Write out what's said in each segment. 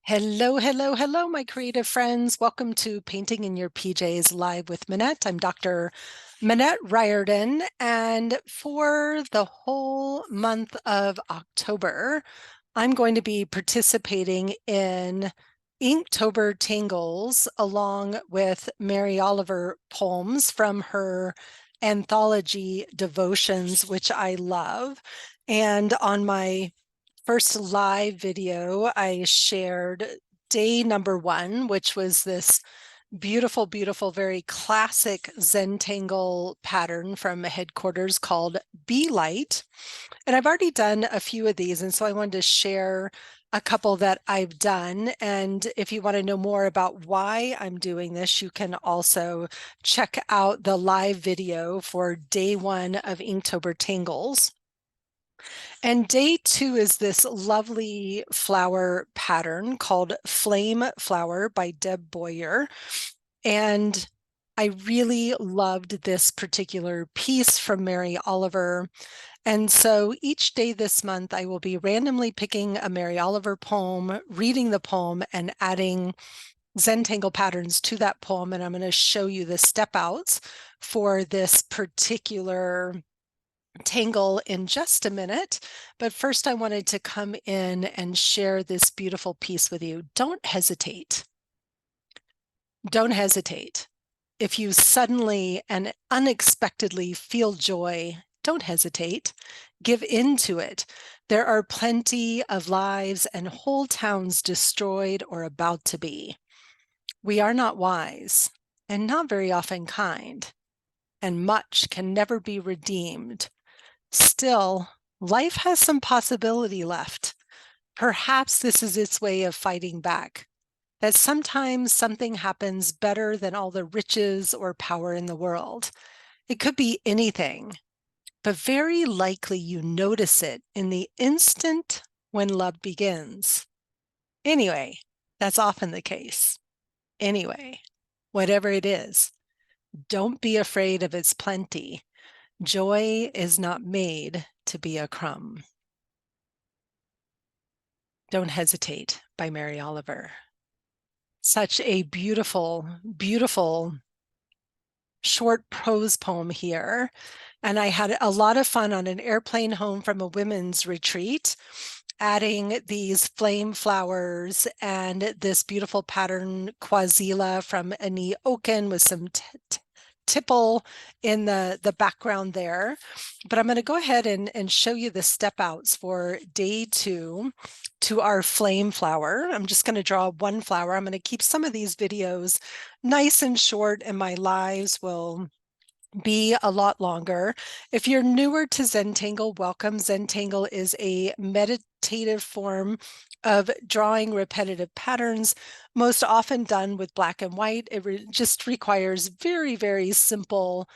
Hello, hello, hello, my creative friends. Welcome to Painting in Your PJs Live with Minette. I'm Dr. Minette Riordan, and for the whole month of October, I'm going to be participating in Inktober Tangles along with Mary Oliver poems from her anthology Devotions, which I love. And on my first live video, I shared day number 1, which was this beautiful, beautiful, very classic Zentangle pattern from headquarters called Be Light. And I've already done a few of these, and so I wanted to share a couple that I've done. And if you want to know more about why I'm doing this, you can also check out the live video for day 1 of Inktober Tangles. And day 2 is this lovely flower pattern called Flame Flower by Deb Boyer. And I really loved this particular piece from Mary Oliver. And so each day this month, I will be randomly picking a Mary Oliver poem, reading the poem, and adding Zentangle patterns to that poem. And I'm going to show you the step outs for this particular tangle in just a minute, but first I wanted to come in and share this beautiful piece with you. Don't hesitate. Don't hesitate. If you suddenly and unexpectedly feel joy, don't hesitate. Give in to it. There are plenty of lives and whole towns destroyed or about to be. We are not wise and not very often kind, and much can never be redeemed. Still, life has some possibility left. Perhaps this is its way of fighting back, that sometimes something happens better than all the riches or power in the world. It could be anything, but very likely you notice it in the instant when love begins. Anyway, that's often the case. Anyway, whatever it is, don't be afraid of its plenty. Joy is not made to be a crumb. Don't Hesitate by Mary Oliver. Such a beautiful, beautiful short prose poem here. And I had a lot of fun on an airplane home from a women's retreat, adding these flame flowers and this beautiful pattern Quasila from Annie Oken with some tipple in the background there. But I'm going to go ahead and show you the step outs for day 2 to our flame flower. I'm just going to draw one flower. I'm going to keep some of these videos nice and short, and my lives will be a lot longer. If you're newer to Zentangle, welcome. Zentangle is a meditative form of drawing repetitive patterns, most often done with black and white. It just requires very, very simple,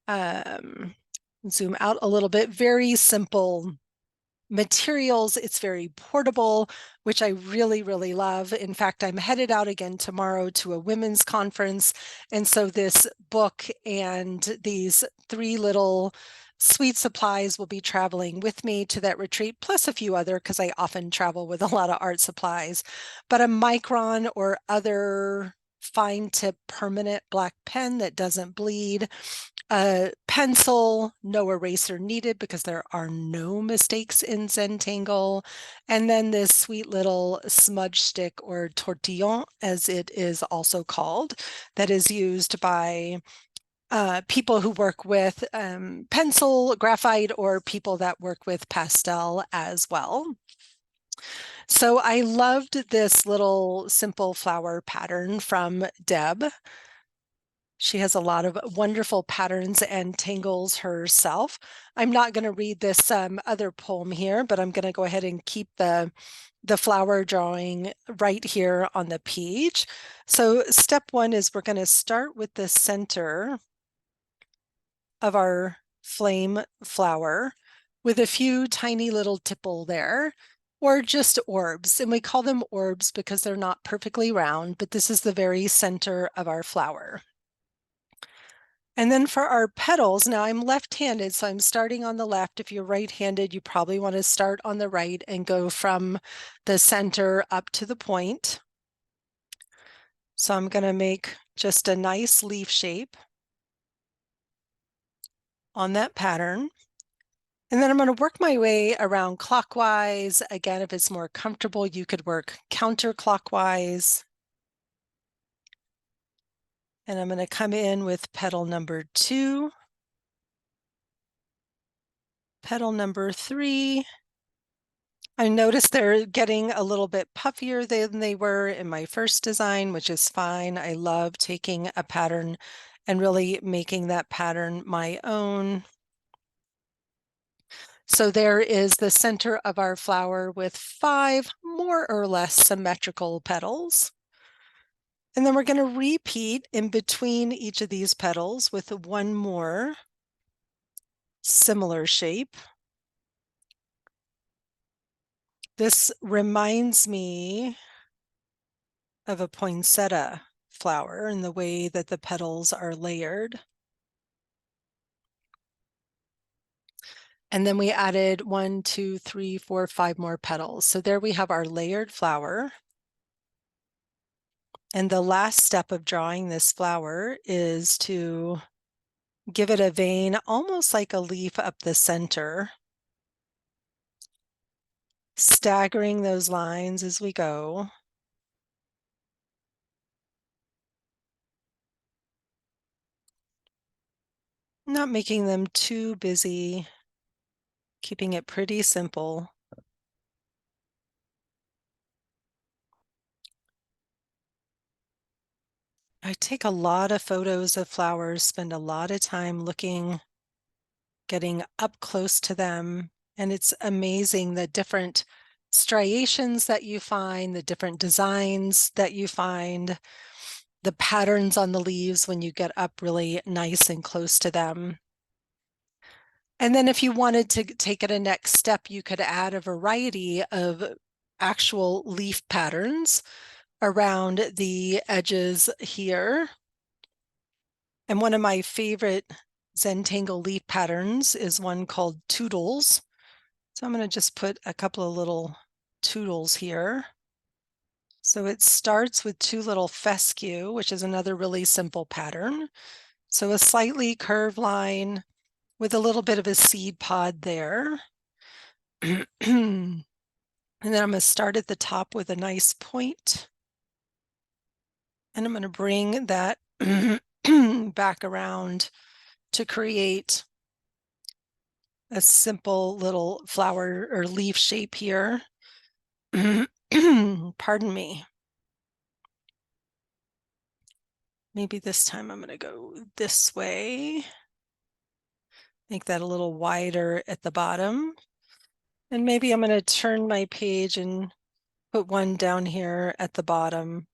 zoom out a little bit, very simple materials. It's very portable, which I really, really love. In fact, I'm headed out again tomorrow to a women's conference. And so this book and these 3 little sweet supplies will be traveling with me to that retreat, plus a few other, because I often travel with a lot of art supplies. But a micron or other fine tip permanent black pen that doesn't bleed, a pencil, no eraser needed because there are no mistakes in Zentangle. And then this sweet little smudge stick, or tortillon, as it is also called, that is used by people who work with pencil, graphite, or people that work with pastel as well. So I loved this little simple flower pattern from Deb. She has a lot of wonderful patterns and tangles herself. I'm not going to read this other poem here, but I'm going to go ahead and keep the flower drawing right here on the page. So step 1 is we're going to start with the center of our flame flower with a few tiny little tipple there, or just orbs. And we call them orbs because they're not perfectly round, but this is the very center of our flower. And then for our petals, now I'm left-handed, so I'm starting on the left. If you're right-handed, you probably want to start on the right and go from the center up to the point. So I'm going to make just a nice leaf shape on that pattern. And then I'm going to work my way around clockwise. Again, if it's more comfortable, you could work counterclockwise. And I'm going to come in with petal number 2, petal number 3. I noticed they're getting a little bit puffier than they were in my first design, which is fine. I love taking a pattern and really making that pattern my own. So there is the center of our flower with 5 more or less symmetrical petals. And then we're going to repeat in between each of these petals with 1 more similar shape. This reminds me of a poinsettia flower in the way that the petals are layered. And then we added 1, 2, 3, 4, 5 more petals. So there we have our layered flower. And the last step of drawing this flower is to give it a vein, almost like a leaf up the center, staggering those lines as we go. Not making them too busy, keeping it pretty simple. I take a lot of photos of flowers, spend a lot of time looking, getting up close to them, and it's amazing the different striations that you find, the different designs that you find, the patterns on the leaves when you get up really nice and close to them. And then if you wanted to take it a next step, you could add a variety of actual leaf patterns around the edges here. And one of my favorite Zentangle leaf patterns is one called Toodles. So I'm going to just put a couple of little toodles here. So it starts with 2 little fescue, which is another really simple pattern. So a slightly curved line with a little bit of a seed pod there. And then I'm going to start at the top with a nice point. And I'm going to bring that back around to create a simple little flower or leaf shape here. Pardon me. Maybe this time I'm going to go this way. Make that a little wider at the bottom. And maybe I'm going to turn my page and put one down here at the bottom.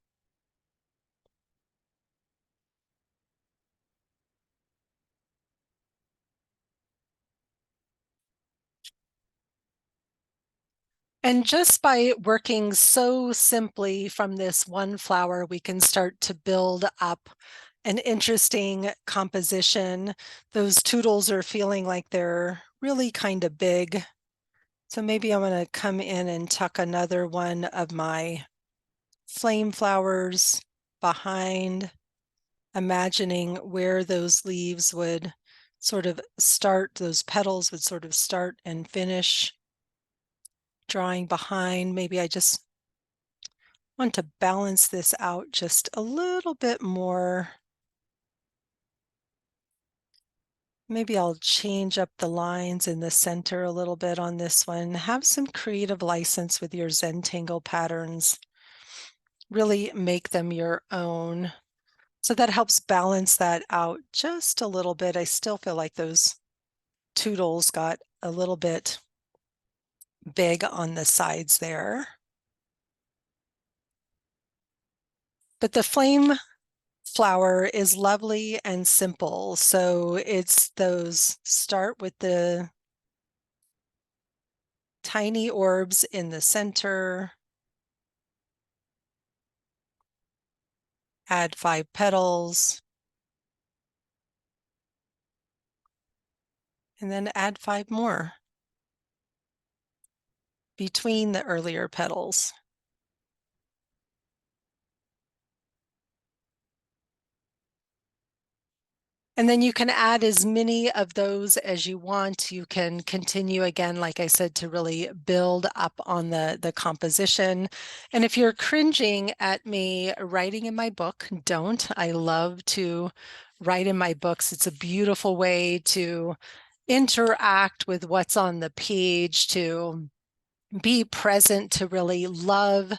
And just by working so simply from this one flower, we can start to build up an interesting composition. Those toodles are feeling like they're really kind of big. So maybe I'm going to come in and tuck another one of my flame flowers behind, imagining where those leaves would sort of start, those petals would sort of start and finish. Drawing behind, maybe I just want to balance this out just a little bit more. Maybe I'll change up the lines in the center a little bit on this one. Have some creative license with your Zentangle patterns. Really make them your own. So that helps balance that out just a little bit. I still feel like those toodles got a little bit big on the sides there. But the flame flower is lovely and simple. So it's those, start with the tiny orbs in the center, add 5 petals, and then add 5 more between the earlier petals. And then you can add as many of those as you want. You can continue again, like I said, to really build up on the composition. And if you're cringing at me writing in my book, don't. I love to write in my books. It's a beautiful way to interact with what's on the page, to be present, to really love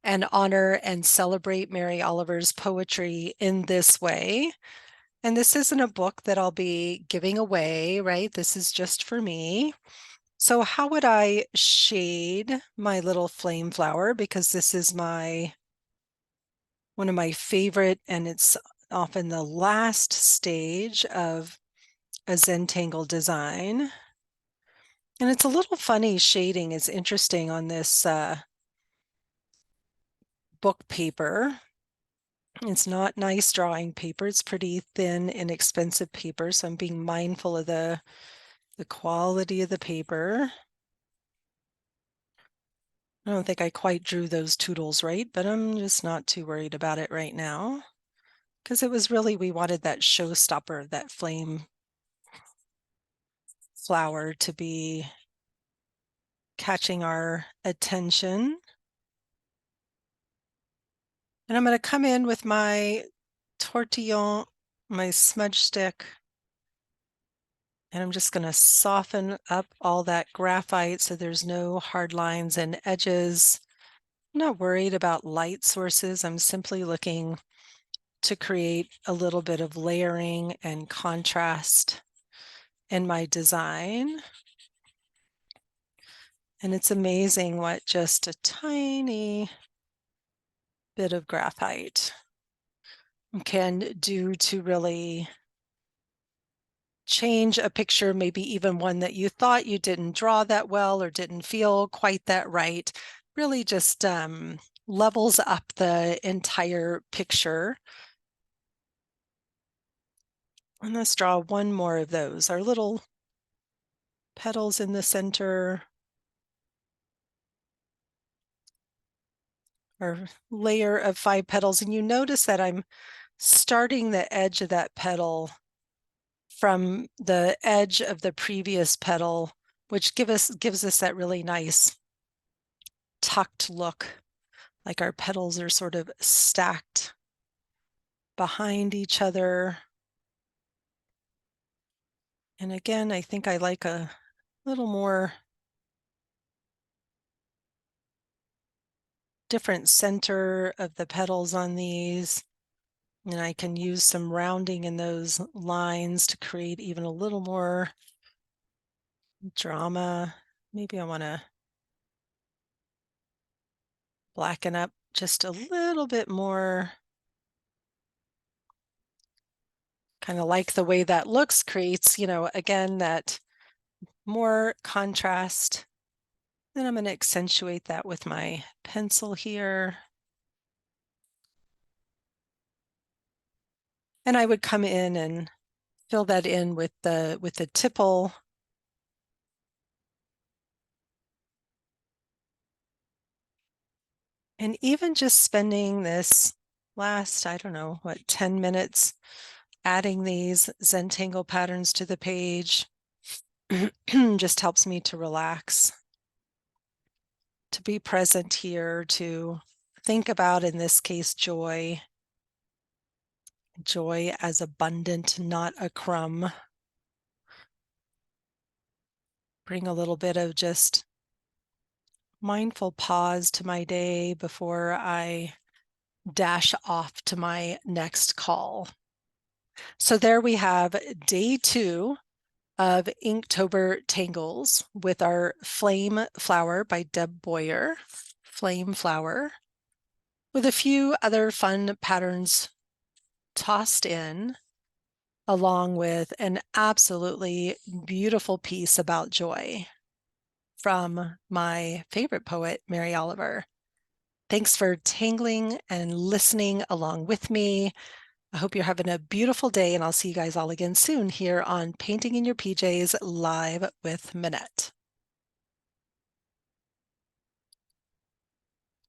and honor and celebrate Mary Oliver's poetry in this way. And this isn't a book that I'll be giving away, right? This is just for me. So how would I shade my little flame flower? Because this is one of my favorite, and it's often the last stage of a Zentangle design. And it's a little funny shading. It's interesting on this book paper. It's not nice drawing paper. It's pretty thin, inexpensive paper. So I'm being mindful of the quality of the paper. I don't think I quite drew those toodles right, but I'm just not too worried about it right now. Because it was really, we wanted that showstopper, that flame flower to be catching our attention. And I'm going to come in with my tortillon, my smudge stick, and I'm just going to soften up all that graphite so there's no hard lines and edges. I'm not worried about light sources. I'm simply looking to create a little bit of layering and contrast in my design. And it's amazing what just a tiny bit of graphite can do to really change a picture, maybe even one that you thought you didn't draw that well or didn't feel quite that right. Really just levels up the entire picture. And let's draw one more of those, our little petals in the center, our layer of 5 petals. And you notice that I'm starting the edge of that petal from the edge of the previous petal, which gives us that really nice tucked look, like our petals are sort of stacked behind each other. And again, I think I like a little more different center of the petals on these. And I can use some rounding in those lines to create even a little more drama. Maybe I want to blacken up just a little bit more. Kind of like the way that looks, creates, again, that more contrast. Then I'm going to accentuate that with my pencil here. And I would come in and fill that in with the tipple. And even just spending this last, I don't know, 10 minutes adding these Zentangle patterns to the page just helps me to relax, to be present here, to think about, in this case, joy. Joy as abundant, not a crumb. Bring a little bit of just mindful pause to my day before I dash off to my next call. So there we have day 2 of Inktober Tangles with our Flame Flower by Deb Boyer. Flame Flower, with a few other fun patterns tossed in, along with an absolutely beautiful piece about joy from my favorite poet, Mary Oliver. Thanks for tangling and listening along with me. I hope you're having a beautiful day, and I'll see you guys all again soon here on Painting in Your PJs Live with Minette.